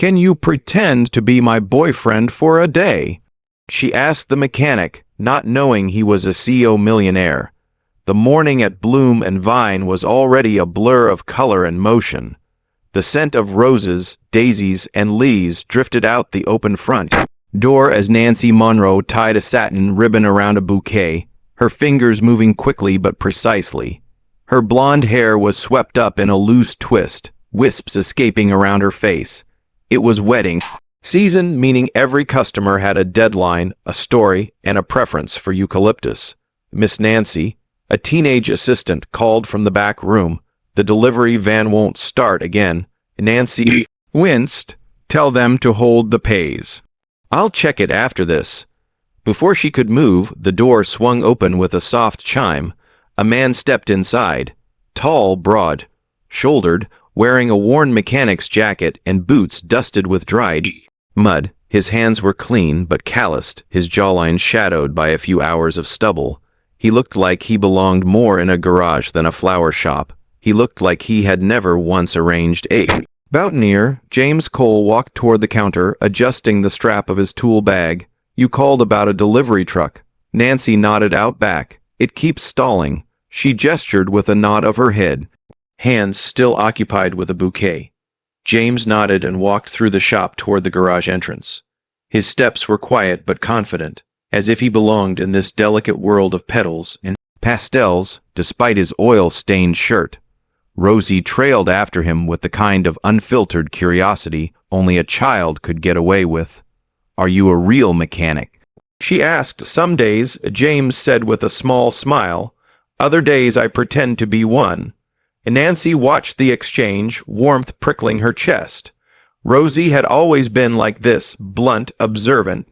Can you pretend to be my boyfriend for a day?" she asked the mechanic, not knowing he was a CEO millionaire. The morning at Bloom and Vine was already a blur of color and motion. The scent of roses, daisies, and lees drifted out the open front door as Nancy Monroe tied a satin ribbon around a bouquet, her fingers moving quickly but precisely. Her blonde hair was swept up in a loose twist, wisps escaping around her face. It was wedding season, meaning every customer had a deadline, a story, and a preference for eucalyptus. Miss Nancy, a teenage assistant, called from the back room. "The delivery van won't start again." Nancy winced. "Tell them to hold the pays. I'll check it after this." Before she could move, the door swung open with a soft chime. A man stepped inside, tall, broad-shouldered, wearing a worn mechanic's jacket and boots dusted with dried mud. His hands were clean but calloused, his jawline shadowed by a few hours of stubble. He looked like he belonged more in a garage than a flower shop. He looked like he had never once arranged a boutonniere. James Cole walked toward the counter, adjusting the strap of his tool bag. "You called about a delivery truck." Nancy nodded out back. "It keeps stalling." She gestured with a nod of her head, hands still occupied with a bouquet. James nodded and walked through the shop toward the garage entrance. His steps were quiet but confident, as if he belonged in this delicate world of petals and pastels, despite his oil-stained shirt. Rosie trailed after him with the kind of unfiltered curiosity only a child could get away with. "Are you a real mechanic?" she asked. "Some days," James said with a small smile. "Other days I pretend to be one." And Nancy watched the exchange, warmth prickling her chest. Rosie had always been like this, blunt, observant,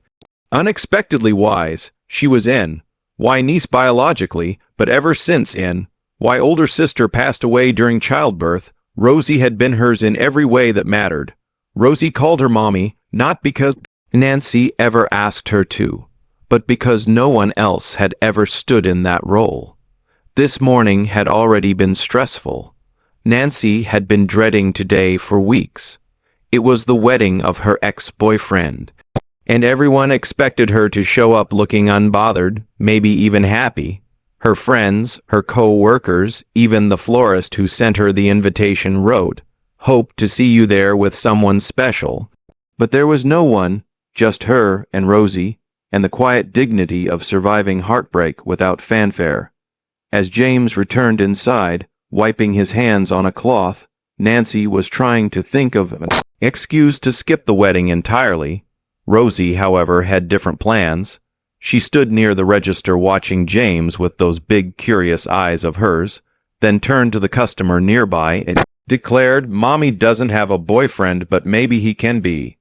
unexpectedly wise. She was in. Why niece biologically, but ever since in. Why older sister passed away during childbirth, Rosie had been hers in every way that mattered. Rosie called her mommy, not because Nancy ever asked her to, but because no one else had ever stood in that role. This morning had already been stressful. Nancy had been dreading today for weeks. It was the wedding of her ex-boyfriend, and everyone expected her to show up looking unbothered, maybe even happy. Her friends, her co-workers, even the florist who sent her the invitation wrote, "Hope to see you there with someone special." But there was no one, just her and Rosie, and the quiet dignity of surviving heartbreak without fanfare. As James returned inside, wiping his hands on a cloth, Nancy was trying to think of an excuse to skip the wedding entirely. Rosie, however, had different plans. She stood near the register watching James with those big, curious eyes of hers, then turned to the customer nearby and declared, "Mommy doesn't have a boyfriend, but maybe he can be."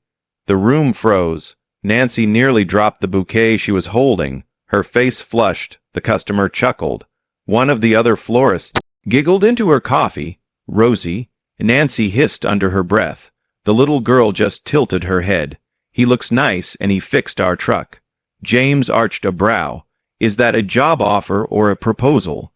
The room froze. Nancy nearly dropped the bouquet she was holding. Her face flushed. The customer chuckled. One of the other florists giggled into her coffee. "Rosie," Nancy hissed under her breath. The little girl just tilted her head. "He looks nice and he fixed our truck." James arched a brow. "Is that a job offer or a proposal?"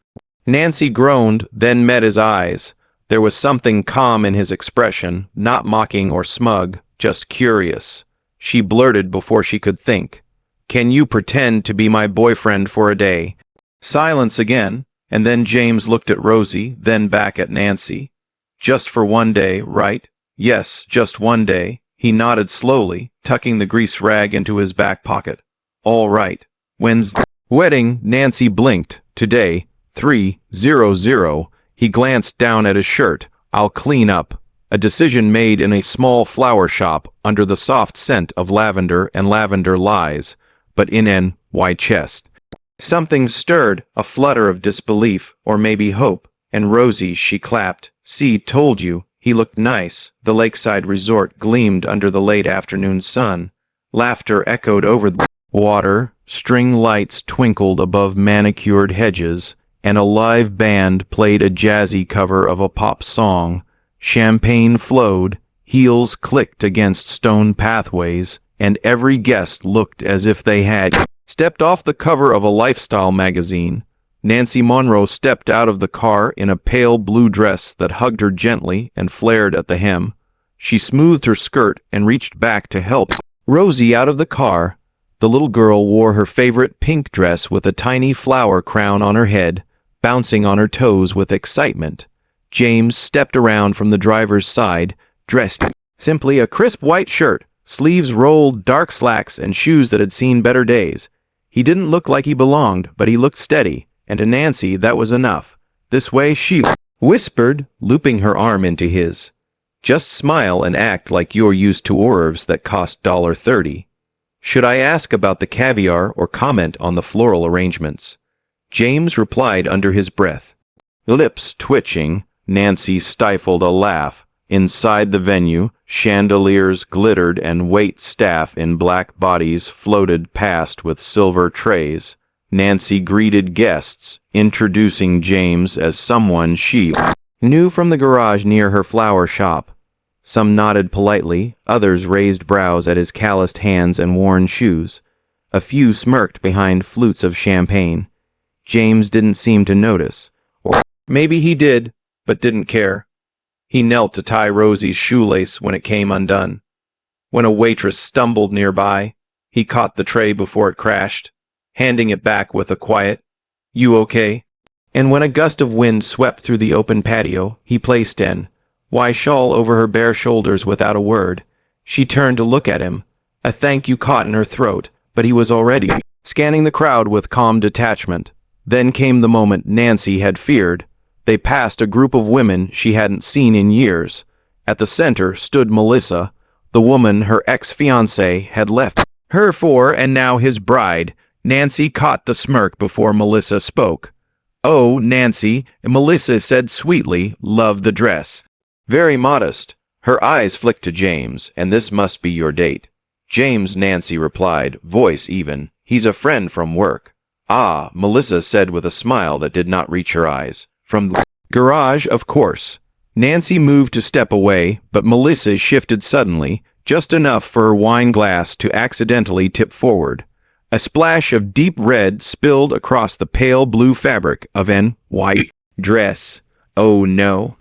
Nancy groaned, then met his eyes. There was something calm in his expression, not mocking or smug, just curious. She blurted before she could think, "Can you pretend to be my boyfriend for a day?" Silence again, and then James looked at Rosie, then back at Nancy. "Just for one day, right?" "Yes, just one day." He nodded slowly, tucking the grease rag into his back pocket. "All right. When's wedding?" Nancy blinked. "Today, 3:00. He glanced down at his shirt. "I'll clean up." A decision made in a small flower shop under the soft scent of lavender and lavender lies, but in an wide chest. Something stirred, a flutter of disbelief, or maybe hope, and Rosie, she clapped. "See, told you. He looked nice." The lakeside resort gleamed under the late afternoon sun. Laughter echoed over the water, string lights twinkled above manicured hedges, and a live band played a jazzy cover of a pop song. Champagne flowed, heels clicked against stone pathways, and every guest looked as if they had stepped off the cover of a lifestyle magazine. Nancy Monroe stepped out of the car in a pale blue dress that hugged her gently and flared at the hem. She smoothed her skirt and reached back to help Rosie out of the car. The little girl wore her favorite pink dress with a tiny flower crown on her head, bouncing on her toes with excitement. James stepped around from the driver's side, dressed simply a crisp white shirt, sleeves rolled, dark slacks, and shoes that had seen better days. He didn't look like he belonged, but he looked steady, and to Nancy that was enough. This way, she whispered, looping her arm into his. Just smile and act like you're used to hors d'oeuvres that cost $30. Should I ask about the caviar or comment on the floral arrangements? James replied under his breath. Lips twitching, Nancy stifled a laugh. Inside the venue, chandeliers glittered and wait staff in black bodies floated past with silver trays. Nancy greeted guests, introducing James as someone she knew from the garage near her flower shop. Some nodded politely, others raised brows at his calloused hands and worn shoes. A few smirked behind flutes of champagne. James didn't seem to notice. Or maybe he did, but didn't care. He knelt to tie Rosie's shoelace when it came undone. When a waitress stumbled nearby, he caught the tray before it crashed, handing it back with a quiet, "You okay?" And when a gust of wind swept through the open patio, he placed an shawl over her bare shoulders without a word. She turned to look at him, a thank you caught in her throat, but he was already scanning the crowd with calm detachment. Then came the moment Nancy had feared. They passed a group of women she hadn't seen in years. At the center stood Melissa, the woman her ex-fiancé had left her for and now his bride. Nancy caught the smirk before Melissa spoke. "Oh, Nancy," Melissa said sweetly, "love the dress." Very modest. Her eyes flicked to James, "And this must be your date." "James," Nancy replied, voice even. "He's a friend from work." "Ah," Melissa said with a smile that did not reach her eyes. "From the garage, of course." Nancy moved to step away, but Melissa shifted suddenly, just enough for her wine glass to accidentally tip forward. A splash of deep red spilled across the pale blue fabric of an white dress. "Oh no."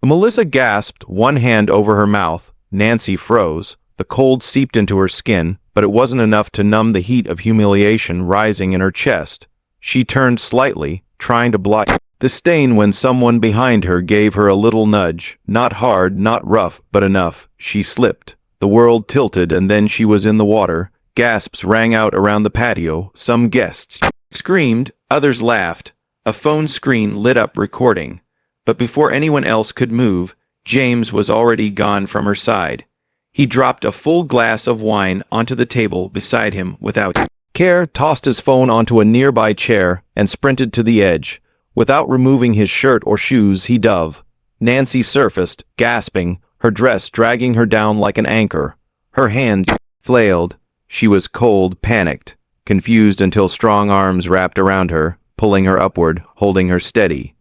Melissa gasped, one hand over her mouth. Nancy froze. The cold seeped into her skin, but it wasn't enough to numb the heat of humiliation rising in her chest. She turned slightly, trying to block the stain when someone behind her gave her a little nudge. Not hard, not rough, but enough. She slipped. The world tilted, and then she was in the water. Gasps rang out around the patio. Some guests screamed, others laughed. A phone screen lit up recording. But before anyone else could move, James was already gone from her side. He dropped a full glass of wine onto the table beside him without care, tossed his phone onto a nearby chair, and sprinted to the edge. Without removing his shirt or shoes, he dove. Nancy surfaced, gasping, her dress dragging her down like an anchor. Her hand flailed. She was cold, panicked, confused until strong arms wrapped around her, pulling her upward, holding her steady.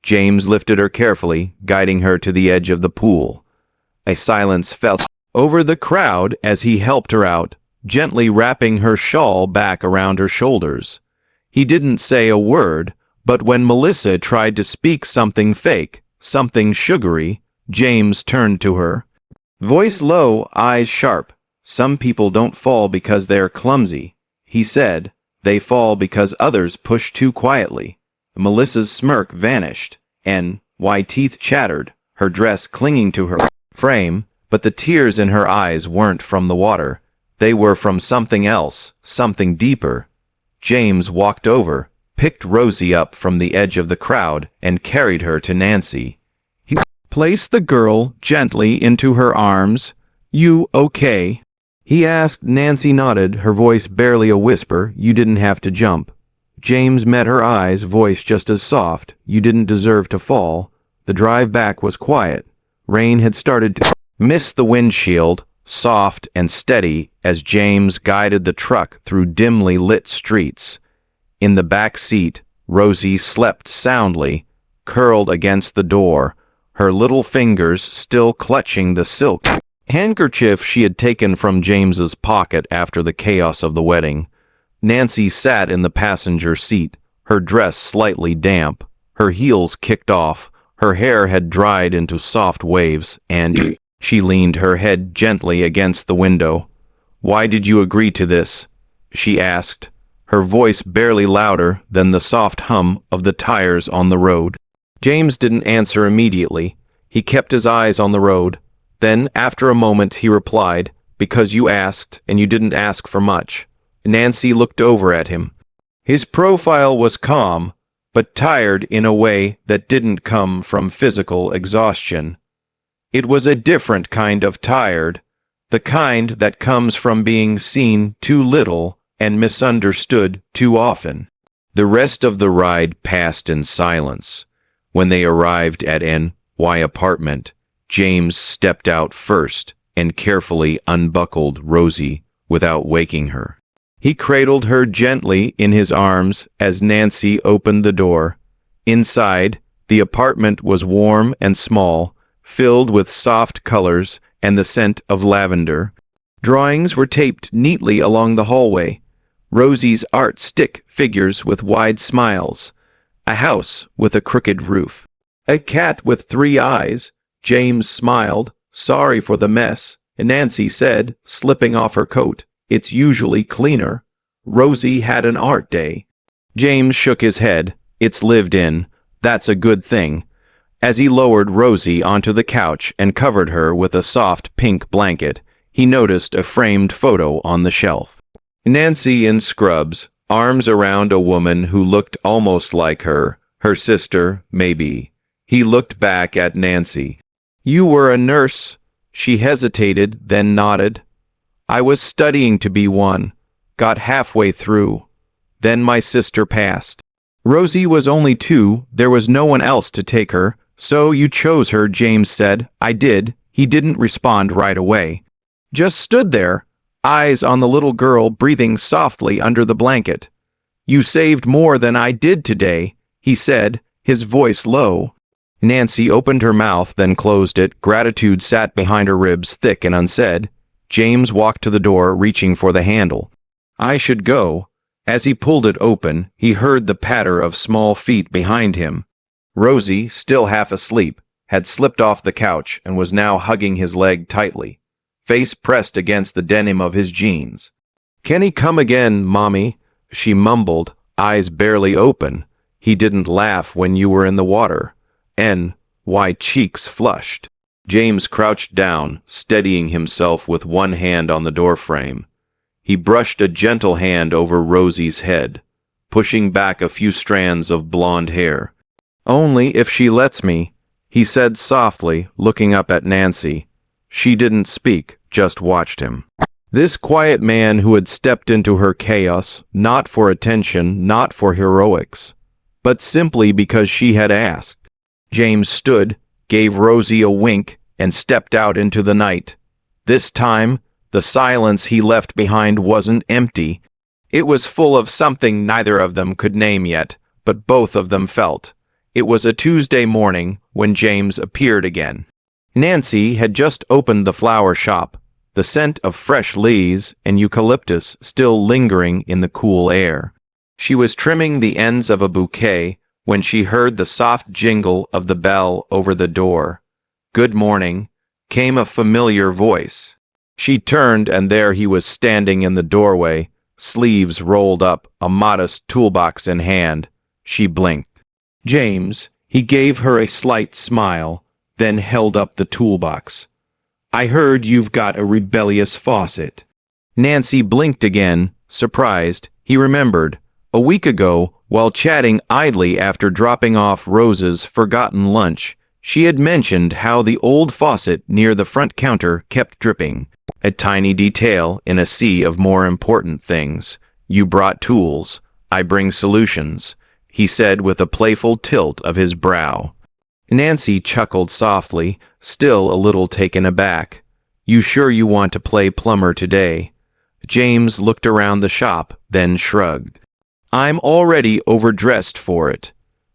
James lifted her carefully, guiding her to the edge of the pool. A silence fell over the crowd as he helped her out, gently wrapping her shawl back around her shoulders. He didn't say a word, but when Melissa tried to speak something fake, something sugary, James turned to her. Voice low, eyes sharp. "Some people don't fall because they're clumsy," he said. "They fall because others push too quietly." Melissa's smirk vanished, and teeth chattered, her dress clinging to her frame, but the tears in her eyes weren't from the water. They were from something else, something deeper. James walked over, picked Rosie up from the edge of the crowd, and carried her to Nancy. He placed the girl gently into her arms. "You okay?" he asked. Nancy nodded, her voice barely a whisper. "You didn't have to jump." James met her eyes, voice just as soft. "You didn't deserve to fall." The drive back was quiet. Rain had started to miss the windshield, soft and steady as James guided the truck through dimly lit streets. In the back seat, Rosie slept soundly, curled against the door, her little fingers still clutching the silk handkerchief she had taken from James's pocket after the chaos of the wedding. Nancy sat in the passenger seat, her dress slightly damp, her heels kicked off, her hair had dried into soft waves, and She leaned her head gently against the window. "Why did you agree to this?" she asked, her voice barely louder than the soft hum of the tires on the road. James didn't answer immediately. He kept his eyes on the road. Then, after a moment, he replied, "Because you asked, and you didn't ask for much." Nancy looked over at him. His profile was calm, but tired in a way that didn't come from physical exhaustion. It was a different kind of tired, the kind that comes from being seen too little and misunderstood too often. The rest of the ride passed in silence. When they arrived at N.Y. apartment, James stepped out first and carefully unbuckled Rosie without waking her. He cradled her gently in his arms as Nancy opened the door. Inside, the apartment was warm and small, filled with soft colors and the scent of lavender. Drawings were taped neatly along the hallway. Rosie's art stick figures with wide smiles. A house with a crooked roof. A cat with 3 eyes. James smiled, sorry for the mess, and Nancy said, slipping off her coat, "It's usually cleaner." Rosie had an art day. James shook his head. "It's lived in. That's a good thing." As he lowered Rosie onto the couch and covered her with a soft pink blanket, he noticed a framed photo on the shelf. Nancy in scrubs, arms around a woman who looked almost like her sister, maybe. He looked back at Nancy. "You were a nurse." She hesitated, then nodded. "I was studying to be one. Got halfway through. Then my sister passed." "Rosie was only 2. There was no one else to take her. So you chose her," James said. "I did." He didn't respond right away. Just stood there, eyes on the little girl breathing softly under the blanket. "You saved more than I did today," he said, his voice low. Nancy opened her mouth, then closed it. Gratitude sat behind her ribs, thick and unsaid. James walked to the door, reaching for the handle. "I should go." As he pulled it open, he heard the patter of small feet behind him. Rosie, still half asleep, had slipped off the couch and was now hugging his leg tightly, face pressed against the denim of his jeans. "Can he come again, Mommy?" she mumbled, eyes barely open. "He didn't laugh when you were in the water." N.Y. cheeks flushed. James crouched down, steadying himself with one hand on the doorframe. He brushed a gentle hand over Rosie's head, pushing back a few strands of blonde hair. "Only if she lets me," he said softly, looking up at Nancy. She didn't speak, just watched him. This quiet man who had stepped into her chaos, not for attention, not for heroics, but simply because she had asked. James stood, gave Rosie a wink, and stepped out into the night. This time, the silence he left behind wasn't empty. It was full of something neither of them could name yet, but both of them felt. It was a Tuesday morning when James appeared again. Nancy had just opened the flower shop, the scent of fresh leaves and eucalyptus still lingering in the cool air. She was trimming the ends of a bouquet when she heard the soft jingle of the bell over the door. "Good morning," came a familiar voice. She turned, and there he was standing in the doorway, sleeves rolled up, a modest toolbox in hand. She blinked. "James," he gave her a slight smile, then held up the toolbox. "I heard you've got a rebellious faucet." Nancy blinked again, surprised. He remembered. A week ago, while chatting idly after dropping off Rose's forgotten lunch, she had mentioned how the old faucet near the front counter kept dripping. A tiny detail in a sea of more important things. "You brought tools. I bring solutions," he said with a playful tilt of his brow. Nancy chuckled softly, still a little taken aback. "You sure you want to play plumber today?" James looked around the shop, then shrugged. "I'm already overdressed for it."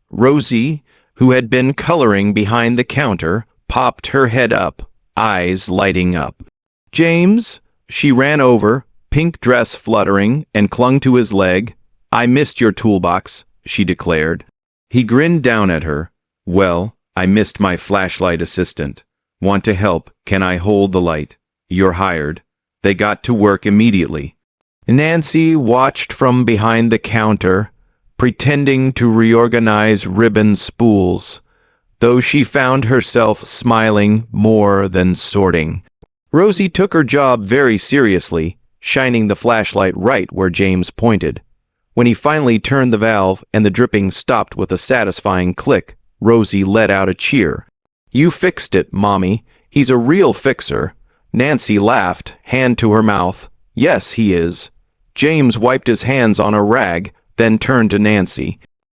Rosie, who had been coloring behind the counter, popped her head up, eyes lighting up. "James?" She ran over, pink dress fluttering, and clung to his leg. "I missed your toolbox," she declared. He grinned down at her. "Well, I missed my flashlight assistant. Want to help? Can I hold the light? You're hired. They got to work immediately. Nancy watched from behind the counter, pretending to reorganize ribbon spools, though she found herself smiling more than sorting. Rosie took her job very seriously, shining the flashlight right where James pointed. When he finally turned the valve and the dripping stopped with a satisfying click, Rosie let out a cheer. You fixed it, Mommy. He's a real fixer. Nancy laughed, hand to her mouth. Yes, he is. James wiped his hands on a rag, then turned to Nancy.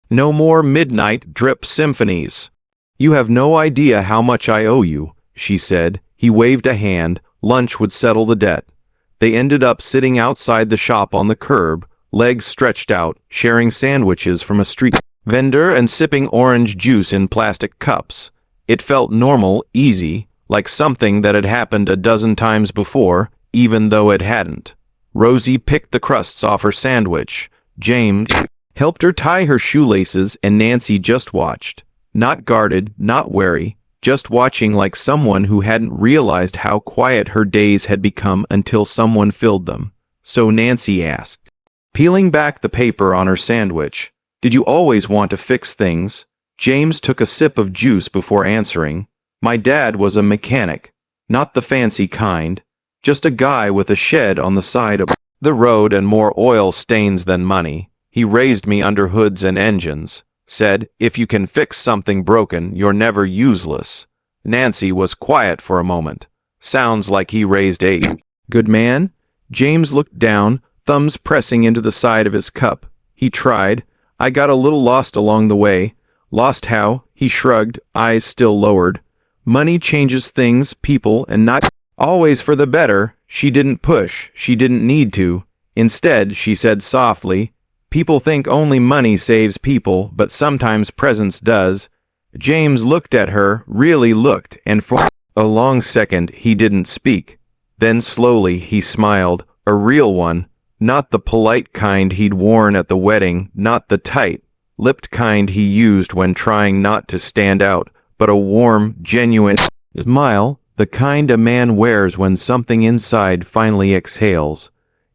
No more midnight drip symphonies. You have no idea how much I owe you, she said. He waved a hand. Lunch would settle the debt. They ended up sitting outside the shop on the curb, legs stretched out, sharing sandwiches from a street vendor and sipping orange juice in plastic cups. It felt normal, easy, like something that had happened a dozen times before, even though it hadn't. Rosie picked the crusts off her sandwich. James helped her tie her shoelaces, and Nancy just watched. Not guarded, not wary, just watching like someone who hadn't realized how quiet her days had become until someone filled them. So Nancy asked, peeling back the paper on her sandwich, Did you always want to fix things? James took a sip of juice before answering. My dad was a mechanic, not the fancy kind, just a guy with a shed on the side of the road and more oil stains than money. He raised me under hoods and engines, said, if you can fix something broken, you're never useless. Nancy was quiet for a moment. Sounds like he raised a good man? James looked down, thumbs pressing into the side of his cup. He tried. I got a little lost along the way. Lost how? He shrugged, eyes still lowered. Money changes things, people, and not always for the better. She didn't push. She didn't need to. Instead, she said softly, people think only money saves people, but sometimes presence does. James looked at her, really looked, and for a long second he didn't speak. Then slowly he smiled, a real one, not the polite kind he'd worn at the wedding, not the tight-lipped kind he used when trying not to stand out, but a warm, genuine smile, the kind a man wears when something inside finally exhales.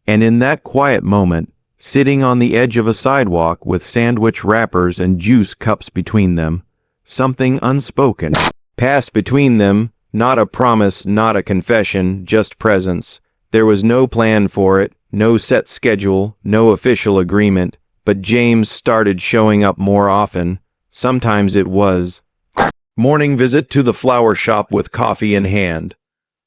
And in that quiet moment, sitting on the edge of a sidewalk with sandwich wrappers and juice cups between them, something unspoken passed between them, not a promise, not a confession, just presence. There was no plan for it, no set schedule, no official agreement, but James started showing up more often. Sometimes it was morning visit to the flower shop with coffee in hand.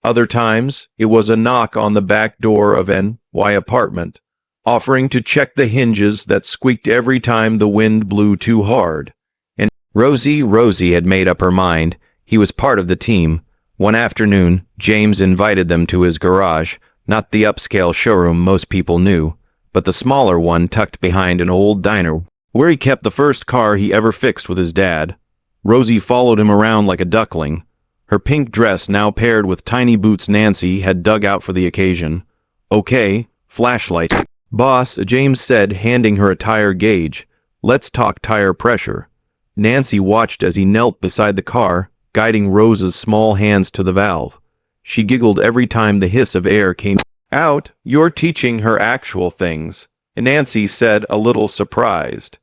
Other times, it was a knock on the back door of N.Y. apartment, offering to check the hinges that squeaked every time the wind blew too hard. And Rosie had made up her mind. He was part of the team. One afternoon, James invited them to his garage, not the upscale showroom most people knew, but the smaller one tucked behind an old diner, where he kept the first car he ever fixed with his dad. Rosie followed him around like a duckling, her pink dress now paired with tiny boots Nancy had dug out for the occasion. Okay, flashlight. Boss, James said, handing her a tire gauge. Let's talk tire pressure. Nancy watched as he knelt beside the car, guiding Rose's small hands to the valve. She giggled every time the hiss of air came out. You're teaching her actual things, Nancy said, a little surprised.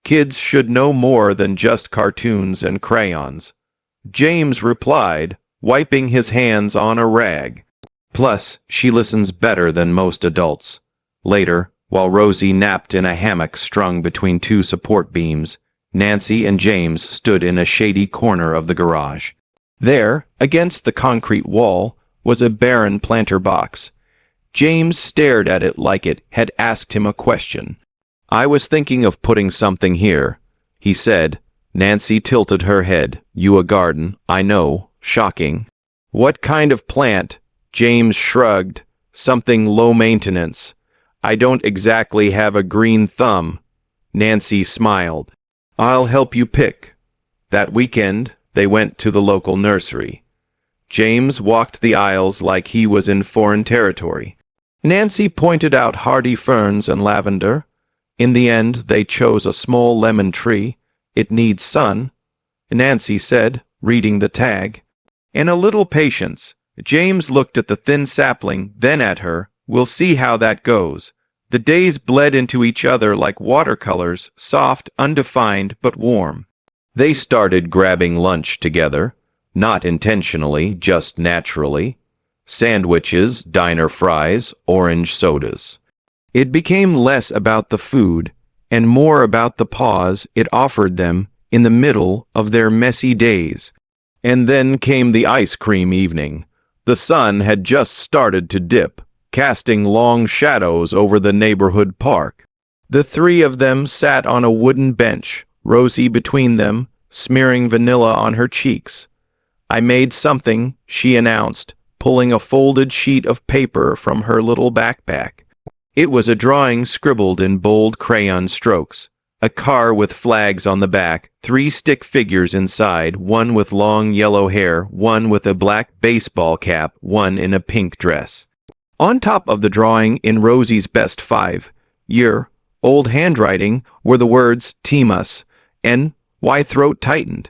Kids should know more than just cartoons and crayons. James replied, wiping his hands on a rag. Plus, she listens better than most adults. Later, while Rosie napped in a hammock strung between two support beams, Nancy and James stood in a shady corner of the garage. There, against the concrete wall, was a barren planter box. James stared at it like it had asked him a question. I was thinking of putting something here, he said. Nancy tilted her head. You a garden, I know. Shocking. What kind of plant? James shrugged. Something low maintenance. I don't exactly have a green thumb. Nancy smiled. I'll help you pick. That weekend, they went to the local nursery. James walked the aisles like he was in foreign territory. Nancy pointed out hardy ferns and lavender. In the end, they chose a small lemon tree. It needs sun, Nancy said, reading the tag. And a little patience. James looked at the thin sapling, then at her. We'll see how that goes. The days bled into each other like watercolors, soft, undefined, but warm. They started grabbing lunch together, not intentionally, just naturally. Sandwiches, diner fries, orange sodas. It became less about the food and more about the pause it offered them in the middle of their messy days. And then came the ice cream evening. The sun had just started to dip, casting long shadows over the neighborhood park. The three of them sat on a wooden bench, Rosie between them, smearing vanilla on her cheeks. I made something, she announced, pulling a folded sheet of paper from her little backpack. It was a drawing scribbled in bold crayon strokes. A car with flags on the back, 3 stick figures inside, one with long yellow hair, one with a black baseball cap, one in a pink dress. On top of the drawing, in Rosie's best 5-year-old handwriting, were the words, "Team us," and why throat tightened.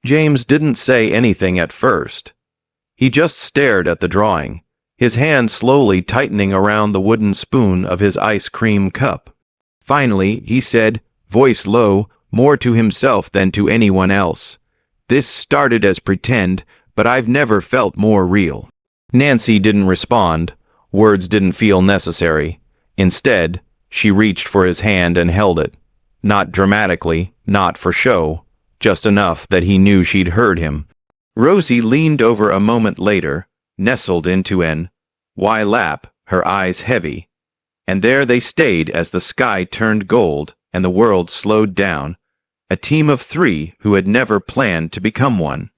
James didn't say anything at first. He just stared at the drawing, his hand slowly tightening around the wooden spoon of his ice cream cup. Finally, he said, voice low, more to himself than to anyone else, "This started as pretend, but I've never felt more real." Nancy didn't respond. Words didn't feel necessary. Instead, she reached for his hand and held it. Not dramatically, not for show, just enough that he knew she'd heard him. Rosie leaned over a moment later, nestled into an lap, her eyes heavy. And there they stayed as the sky turned gold and the world slowed down, a team of 3 who had never planned to become one.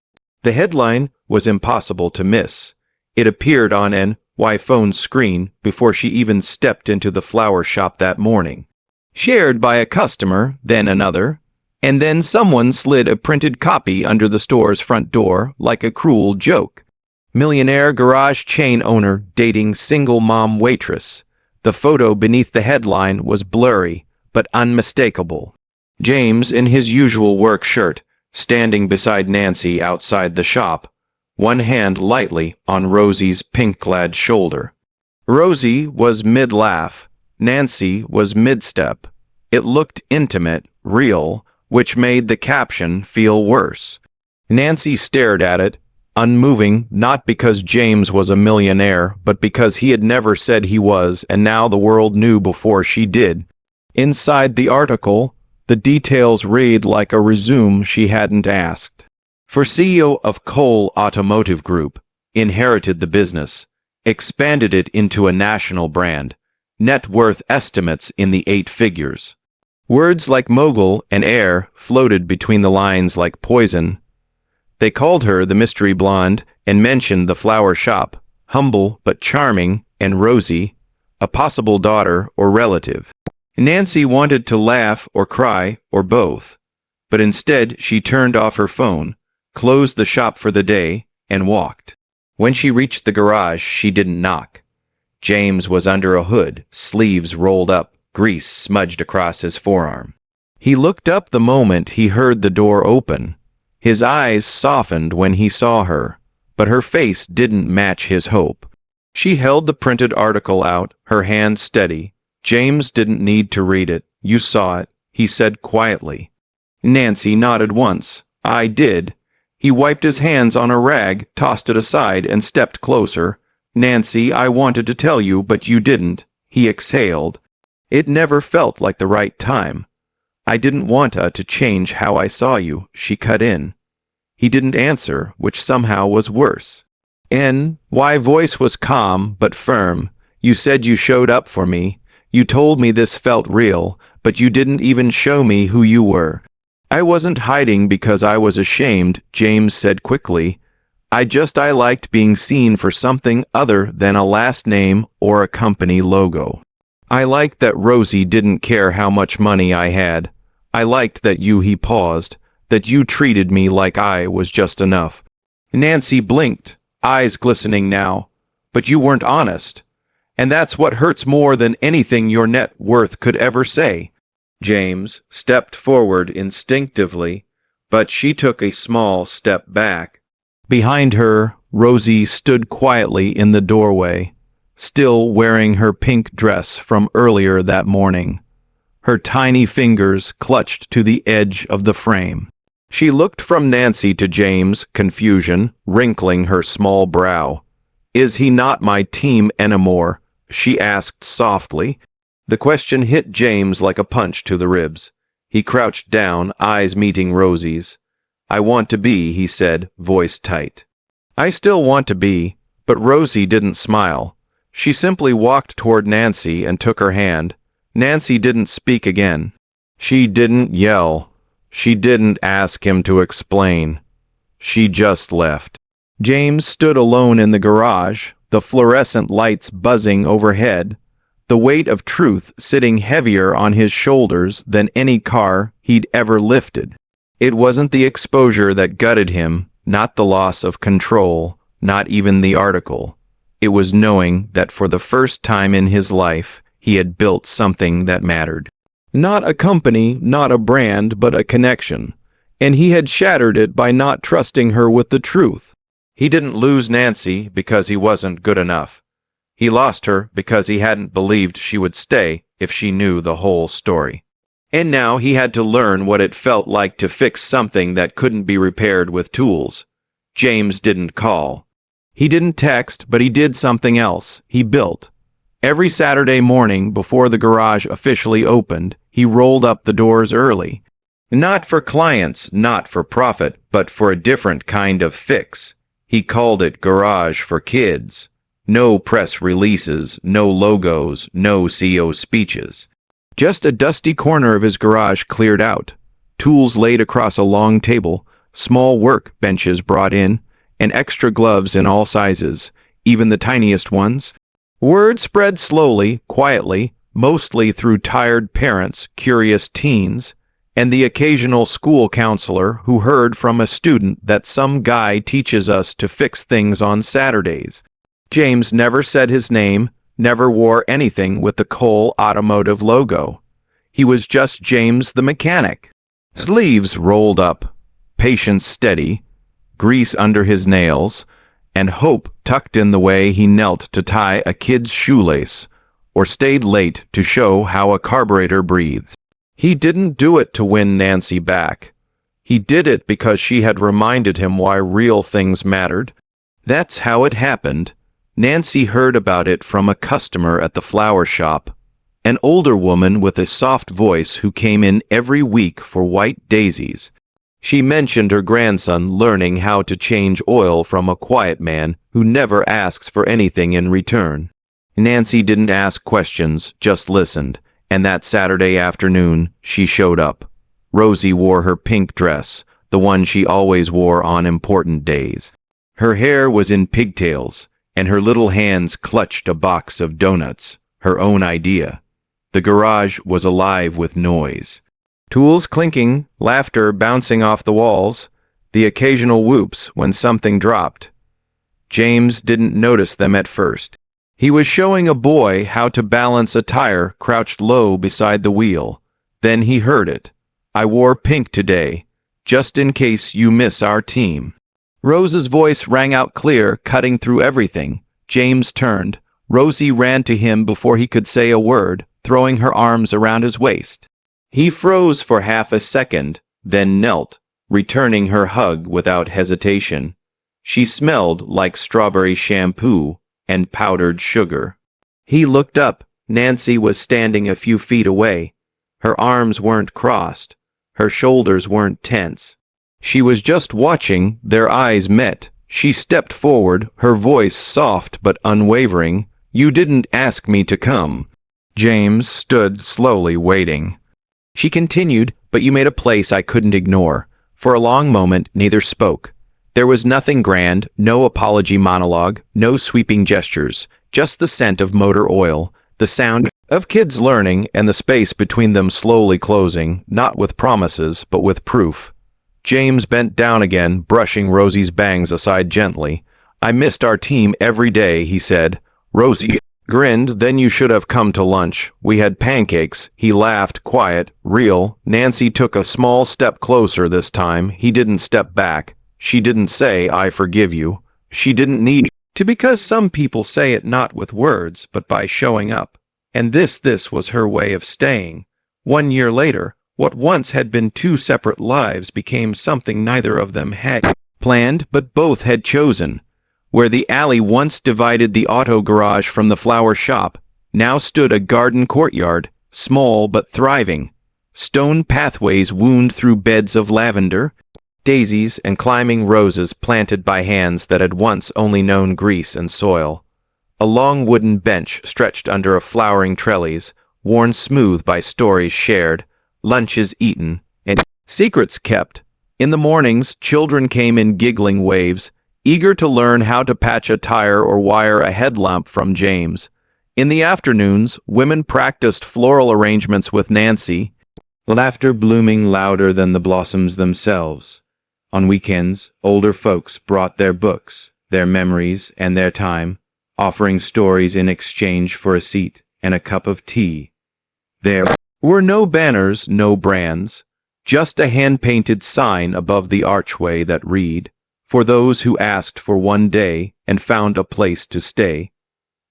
The headline was impossible to miss. It appeared on an phone screen before she even stepped into the flower shop that morning. Shared by a customer, then another, and then someone slid a printed copy under the store's front door like a cruel joke. Millionaire garage chain owner dating single mom waitress. The photo beneath the headline was blurry, but unmistakable. James, in his usual work shirt, standing beside Nancy outside the shop, one hand lightly on Rosie's pink-clad shoulder. Rosie was mid-laugh. Nancy was mid-step. It looked intimate, real, which made the caption feel worse. Nancy stared at it, unmoving, not because James was a millionaire, but because he had never said he was, and now the world knew before she did. Inside the article, the details read like a resume she hadn't asked. For CEO of Cole Automotive Group, inherited the business, expanded it into a national brand, net worth estimates in the 8 figures. Words like mogul and heir floated between the lines like poison. They called her the mystery blonde and mentioned the flower shop, humble but charming, and Rosie, a possible daughter or relative. Nancy wanted to laugh or cry or both, but instead she turned off her phone, closed the shop for the day, and walked. When she reached the garage, she didn't knock. James was under a hood, sleeves rolled up, grease smudged across his forearm. He looked up the moment he heard the door open. His eyes softened when he saw her, but her face didn't match his hope. She held the printed article out, her hand steady. James didn't need to read it. "You saw it," he said quietly. Nancy nodded once. "I did." He wiped his hands on a rag, tossed it aside, and stepped closer. "Nancy, I wanted to tell you, but you didn't." He exhaled. "It never felt like the right time. I didn't want to change how I saw you," she cut in. He didn't answer, which somehow was worse. Voice was calm but firm. "You said you showed up for me. You told me this felt real, but you didn't even show me who you were." "I wasn't hiding because I was ashamed," James said quickly. I liked being seen for something other than a last name or a company logo. I liked that Rosie didn't care how much money I had. I liked that he paused, that you treated me like I was just enough." Nancy blinked, eyes glistening now. "But you weren't honest. And that's what hurts more than anything your net worth could ever say." James stepped forward instinctively, but she took a small step back. Behind her, Rosie stood quietly in the doorway, still wearing her pink dress from earlier that morning. Her tiny fingers clutched to the edge of the frame. She looked from Nancy to James, confusion wrinkling her small brow. "Is he not my team anymore?" she asked softly. The question hit James like a punch to the ribs. He crouched down, eyes meeting Rosie's. "I want to be," he said, voice tight. "I still want to be," but Rosie didn't smile. She simply walked toward Nancy and took her hand. Nancy didn't speak again. She didn't yell. She didn't ask him to explain. She just left. James stood alone in the garage, the fluorescent lights buzzing overhead, the weight of truth sitting heavier on his shoulders than any car he'd ever lifted. It wasn't the exposure that gutted him, not the loss of control, not even the article. It was knowing that for the first time in his life, he had built something that mattered. Not a company, not a brand, but a connection. And he had shattered it by not trusting her with the truth. He didn't lose Nancy because he wasn't good enough. He lost her because he hadn't believed she would stay if she knew the whole story. And now he had to learn what it felt like to fix something that couldn't be repaired with tools. James didn't call. He didn't text, but he did something else. He built. Every Saturday morning before the garage officially opened, he rolled up the doors early. Not for clients, not for profit, but for a different kind of fix. He called it Garage for Kids. No press releases, no logos, no CEO speeches. Just a dusty corner of his garage cleared out, tools laid across a long table, small work benches brought in, and extra gloves in all sizes, even the tiniest ones. Word spread slowly, quietly, mostly through tired parents, curious teens, and the occasional school counselor who heard from a student that some guy teaches us to fix things on Saturdays. James never said his name, never wore anything with the Cole Automotive logo. He was just James the mechanic. Sleeves rolled up, patience steady, grease under his nails, and hope tucked in the way he knelt to tie a kid's shoelace, or stayed late to show how a carburetor breathes. He didn't do it to win Nancy back. He did it because she had reminded him why real things mattered. That's how it happened. Nancy heard about it from a customer at the flower shop, an older woman with a soft voice who came in every week for white daisies. She mentioned her grandson learning how to change oil from a quiet man who never asks for anything in return. Nancy didn't ask questions, just listened, and that Saturday afternoon, she showed up. Rosie wore her pink dress, the one she always wore on important days. Her hair was in pigtails, and her little hands clutched a box of donuts, her own idea. The garage was alive with noise. Tools clinking, laughter bouncing off the walls, the occasional whoops when something dropped. James didn't notice them at first. He was showing a boy how to balance a tire crouched low beside the wheel. Then he heard it. "I wore pink today, just in case you miss our team." Rose's voice rang out clear, cutting through everything. James turned. Rosie ran to him before he could say a word, throwing her arms around his waist. He froze for half a second, then knelt, returning her hug without hesitation. She smelled like strawberry shampoo and powdered sugar. He looked up. Nancy was standing a few feet away. Her arms weren't crossed. Her shoulders weren't tense. She was just watching. Their eyes met. She stepped forward, her voice soft but unwavering. "You didn't ask me to come." James stood slowly waiting. She continued, "But you made a place I couldn't ignore." For a long moment, neither spoke. There was nothing grand, no apology monologue, no sweeping gestures, just the scent of motor oil, the sound of kids learning, and the space between them slowly closing, not with promises, but with proof. James bent down again, brushing Rosie's bangs aside gently. "I missed our team every day," he said. Rosie grinned. "Then you should have come to lunch. We had pancakes." He laughed, quiet, real. Nancy took a small step closer this time. He didn't step back. She didn't say, I forgive you. She didn't need to, because some people say it not with words, but by showing up. And this was her way of staying. 1 year later, what once had been two separate lives became something neither of them had planned, but both had chosen. Where the alley once divided the auto garage from the flower shop, now stood a garden courtyard, small but thriving. Stone pathways wound through beds of lavender, daisies, and climbing roses planted by hands that had once only known grease and soil. A long wooden bench stretched under a flowering trellis, worn smooth by stories shared, lunches eaten, and secrets kept. In the mornings, children came in giggling waves, eager to learn how to patch a tire or wire a headlamp from James. In the afternoons, women practiced floral arrangements with Nancy, laughter blooming louder than the blossoms themselves. On weekends, older folks brought their books, their memories, and their time, offering stories in exchange for a seat and a cup of tea. There were no banners, no brands, just a hand-painted sign above the archway that read, "For those who asked for one day and found a place to stay."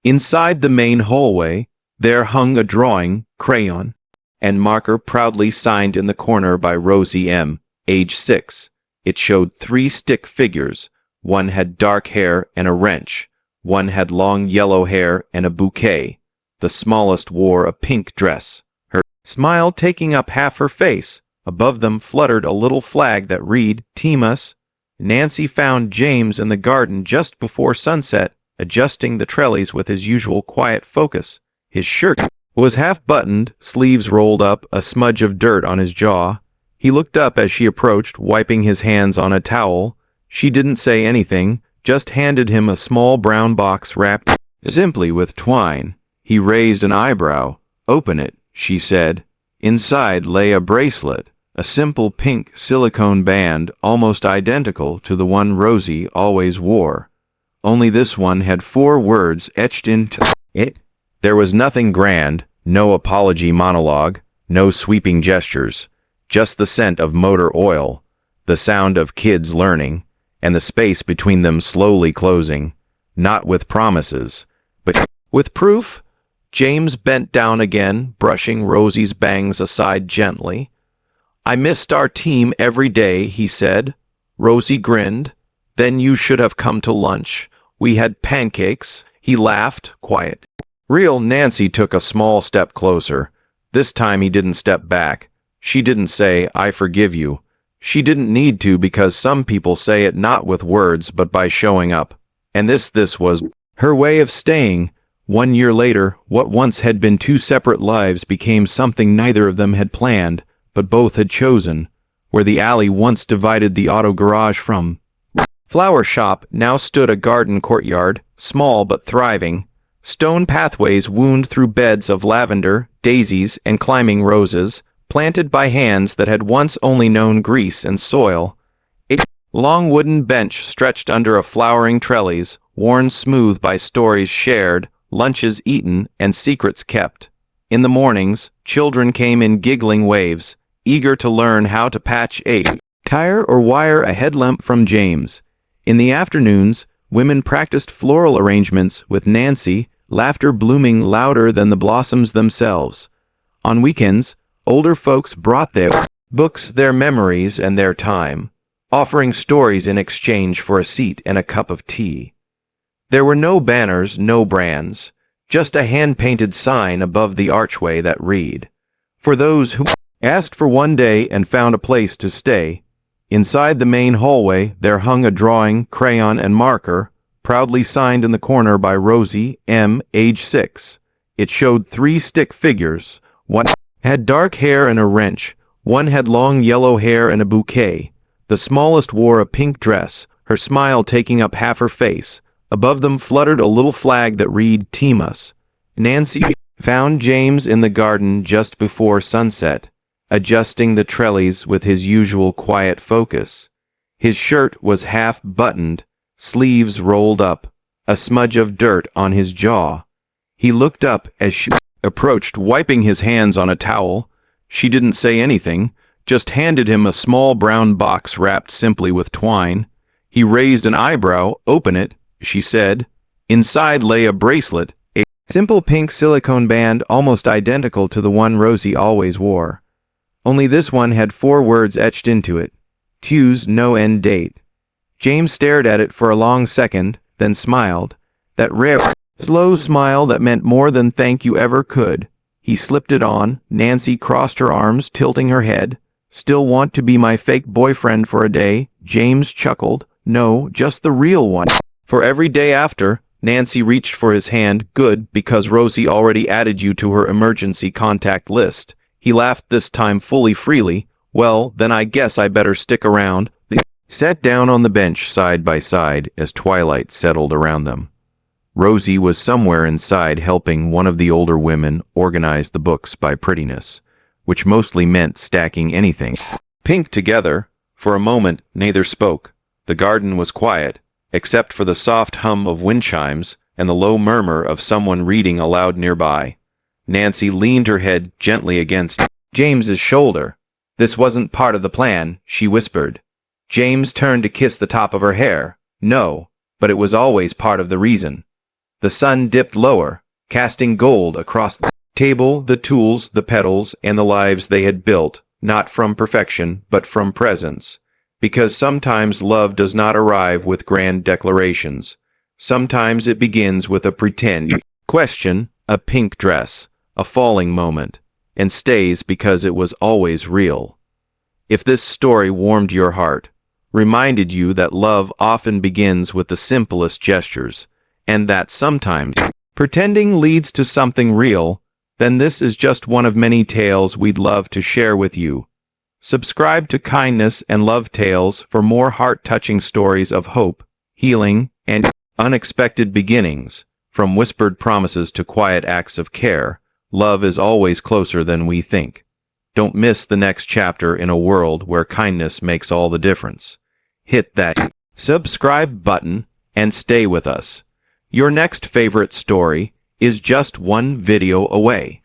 Inside the main hallway, there hung a drawing, crayon, and marker proudly signed in the corner by Rosie M., age 6. It showed 3 stick figures. One had dark hair and a wrench. One had long yellow hair and a bouquet. The smallest wore a pink dress, her smile taking up half her face. Above them fluttered a little flag that read, "Team Us." Nancy found James in the garden just before sunset, adjusting the trellis with his usual quiet focus. His shirt was half-buttoned, sleeves rolled up, a smudge of dirt on his jaw. He looked up as she approached, wiping his hands on a towel. She didn't say anything, just handed him a small brown box wrapped simply with twine. He raised an eyebrow. "Open it," she said. Inside lay a bracelet, a simple pink silicone band almost identical to the one Rosie always wore. Only this one had 4 words etched into it. There was nothing grand, no apology monologue, no sweeping gestures, just the scent of motor oil, the sound of kids learning, and the space between them slowly closing, not with promises, but with proof. James bent down again, brushing Rosie's bangs aside gently. "I missed our team every day," he said. Rosie grinned. "Then you should have come to lunch. We had pancakes." He laughed, quiet. Real Nancy took a small step closer. This time he didn't step back. She didn't say, "I forgive you." She didn't need to, because some people say it not with words but by showing up. And this was her way of staying. 1 year later, what once had been 2 separate lives became something neither of them had planned, but both had chosen. Where the alley once divided the auto garage from flower shop, now stood a garden courtyard, small but thriving. Stone pathways wound through beds of lavender, daisies, and climbing roses, planted by hands that had once only known grease and soil. A long wooden bench stretched under a flowering trellis, worn smooth by stories shared, lunches eaten, and secrets kept. In the mornings, children came in giggling waves, eager to learn how to patch a tire or wire a headlamp from James. In the afternoons, women practiced floral arrangements with Nancy, laughter blooming louder than the blossoms themselves. On weekends, older folks brought their books, their memories, and their time, offering stories in exchange for a seat and a cup of tea. There were no banners, no brands, just a hand-painted sign above the archway that read, "For those who asked for one day and found a place to stay." Inside the main hallway, there hung a drawing, crayon, and marker, proudly signed in the corner by Rosie M., age 6. It showed 3 stick figures. One had dark hair and a wrench. One had long yellow hair and a bouquet. The smallest wore a pink dress, her smile taking up half her face. Above them fluttered a little flag that read, "Team Us." Nancy found James in the garden just before sunset, adjusting the trellis with his usual quiet focus. His shirt was half-buttoned, sleeves rolled up, a smudge of dirt on his jaw. He looked up as she approached, wiping his hands on a towel. She didn't say anything, just handed him a small brown box wrapped simply with twine. He raised an eyebrow. Open it, she said. Inside lay a bracelet, a simple pink silicone band almost identical to the one Rosie always wore. Only this one had 4 words etched into it. Tu's no end date. James stared at it for a long second, then smiled. That rare, slow smile that meant more than thank you ever could. He slipped it on. Nancy crossed her arms, tilting her head. Still want to be my fake boyfriend for a day? James chuckled. No, just the real one. For every day after, Nancy reached for his hand. Good, because Rosie already added you to her emergency contact list. He laughed this time fully freely. Well, then I guess I better stick around. They sat down on the bench side by side as twilight settled around them. Rosie was somewhere inside helping one of the older women organize the books by prettiness, which mostly meant stacking anything pink together. For a moment, neither spoke. The garden was quiet, except for the soft hum of wind chimes and the low murmur of someone reading aloud nearby. Nancy leaned her head gently against James's shoulder. This wasn't part of the plan, she whispered. James turned to kiss the top of her hair. No, but it was always part of the reason. The sun dipped lower, casting gold across the table, the tools, the petals, and the lives they had built, not from perfection, but from presence. Because sometimes love does not arrive with grand declarations. Sometimes it begins with a pretend question, a pink dress, a falling moment, and stays because it was always real. If this story warmed your heart, reminded you that love often begins with the simplest gestures, and that sometimes pretending leads to something real, then this is just one of many tales we'd love to share with you. Subscribe to Kindness and Love Tales for more heart-touching stories of hope, healing, and unexpected beginnings. From whispered promises to quiet acts of care, love is always closer than we think. Don't miss the next chapter in a world where kindness makes all the difference. Hit that subscribe button and stay with us. Your next favorite story is just one video away.